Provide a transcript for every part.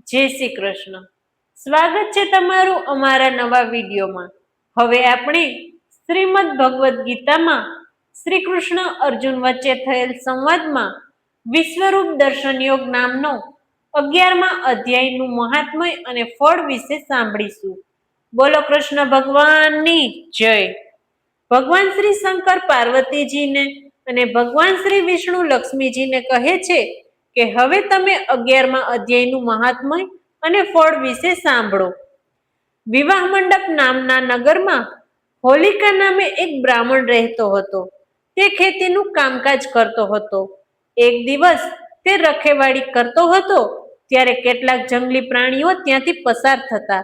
જય શ્રી કૃષ્ણ. સ્વાગત છે તમારું અમારા નવા વિડીયોમાં. હવે આપણે શ્રીમદ ભગવદ્ ગીતામાં શ્રી કૃષ્ણ અર્જુન વચ્ચે થયેલ સંવાદમાં વિશ્વરૂપ દર્શન યોગ નામનો 11મા અધ્યાયનું મહાત્મય અને ફળ વિશે સાંભળીશું. બોલો કૃષ્ણ ભગવાનની જય. ભગવાન શ્રી શંકર પાર્વતીજીને અને ભગવાન શ્રી વિષ્ણુ લક્ષ્મીજીને કહે છે કે હવે તમે 11મા અધ્યાયનું મહાત્મય અને ફળ વિશે સાંભળો. વિવાહ મંડપ નામના નગરમાં હોલિકા નામે એક બ્રાહ્મણ રહેતો હતો. તે ખેતીનું કામકાજ કરતો હતો. એક દિવસ તે રખેવાળી કરતો હતો ત્યારે કેટલાક જંગલી પ્રાણીઓ ત્યાંથી પસાર થતા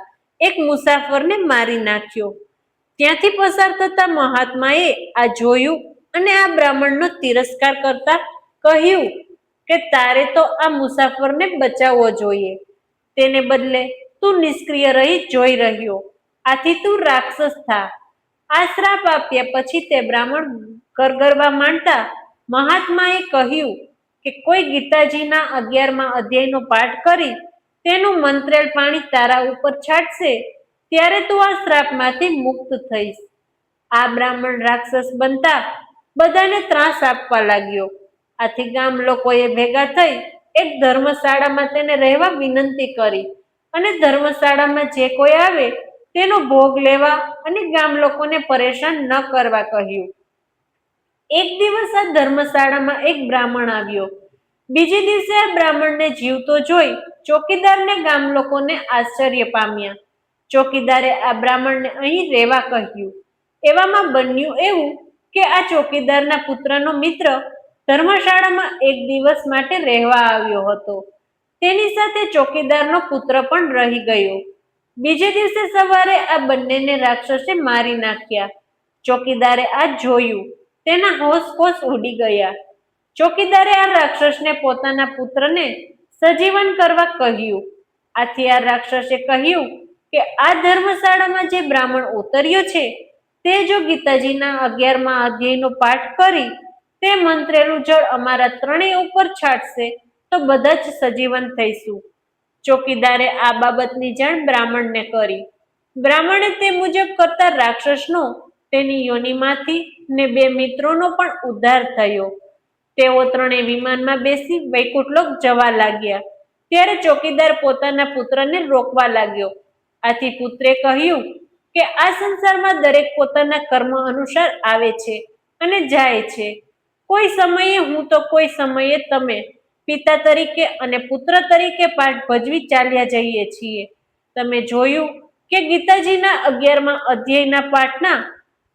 એક મુસાફરને મારી નાખ્યો. ત્યાંથી પસાર થતા મહાત્માએ આ જોયું અને આ બ્રાહ્મણનો તિરસ્કાર કરતા કહ્યું કે તારે તો આ મુસાફરને બચાવવો જોઈએ. તેને બદલે તું નિષ્ક્રિય રહી જોઈ રહ્યો, આથી તું રાક્ષસ થા. આ શ્રાપ આપ્યા પછી તે બ્રાહ્મણ ગરગરવા માંડતા મહાત્માએ કહ્યું કે કોઈ ગીતાજીના 11મા અધ્યાયનો પાઠ કરી તેનું મંત્રેલ પાણી તારા ઉપર છાંટશે ત્યારે તું આ શ્રાપમાંથી મુક્ત થઈશ. આ બ્રાહ્મણ રાક્ષસ બનતા બધાને ત્રાસ આપવા લાગ્યો. આથી ગામ લોકોએ ભેગા થઈ એક ધર્મશાળામાં તેને રહેવા વિનંતી કરી અને ધર્મશાળામાં જે કોઈ આવે તેનો ભોગ લેવા અને ગામ લોકોને પરેશાન ન કરવા કહ્યું. એક દિવસ આ ધર્મશાળામાં એક બ્રાહ્મણ આવ્યો. બીજે દિવસે આ બ્રાહ્મણને જીવતો જોઈ ચોકીદારને ગામ લોકોને આશ્ચર્ય પામ્યા. ચોકીદારે આ બ્રાહ્મણને અહીં રહેવા કહ્યું. એવામાં બન્યું એવું કે આ ચોકીદારના પુત્રનો મિત્ર ધર્મશાળામાં એક દિવસ માટે રહેવા આવ્યો હતો. તેની સાથે ચોકીદારનો પુત્ર પણ રહી ગયો. બીજે દિવસે સવારે આ બંનેને રાક્ષસે મારી નાખ્યા. ચોકીદારે આ જોયું, તેના હોશ ઉડી ગયા. ચોકીદારે આ રાક્ષસને પોતાના પુત્રને સજીવન કરવા કહ્યું. આથી આ રાક્ષસે કહ્યું કે આ ધર્મશાળામાં જે બ્રાહ્મણ ઉતર્યો છે તે જો ગીતાજીના 11મા અધ્યાયનો પાઠ કરી તે મંત્રેલું જળ અમારા ત્રણેય ઉપર છાંટશે તો બધા જ સજીવન થઈશું. ચોકીદારે આ બાબતની જાણ બ્રાહ્મણને કરી. બ્રાહ્મણે તે મુજબ કરતા રાક્ષસનો તેની યોનિમાંથી ને 2 મિત્રોનો પણ ઉદ્ધાર થયો. તેઓ ત્રણેય વિમાનમાં બેસી વૈકુંઠલોક જવા લાગ્યા. ત્યારે ચોકીદાર પોતાના પુત્રને રોકવા લાગ્યો. આથી પુત્રે કહ્યું કે આ સંસારમાં દરેક પોતાના કર્મ અનુસાર આવે છે અને જાય છે. કોઈ સમયે હું તો કોઈ સમયે તમે પિતા તરીકે અને પુત્ર તરીકે પાઠ ભજવી ચાલ્યા જઈએ છીએ. તમે જોયું કે ગીતાજીના 11મા અધ્યાયના પાઠના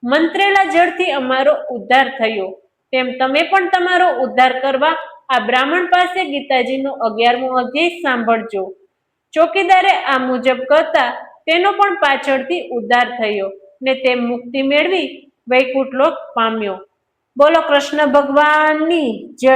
મંત્રેલા જળથી અમારો ઉદ્ધાર થયો, તેમ તમે પણ તમારો ઉદ્ધાર કરવા આ બ્રાહ્મણ પાસે ગીતાજીનો 11મો અધ્યાય સાંભળજો. ચોકીદારે આ મુજબ કરતા તેનો પણ પાછળથી ઉદ્ધાર થયો ને તે મુક્તિ મેળવી વૈકુંઠલોક પામ્યો. બોલો કૃષ્ણ ભગવાનની જય.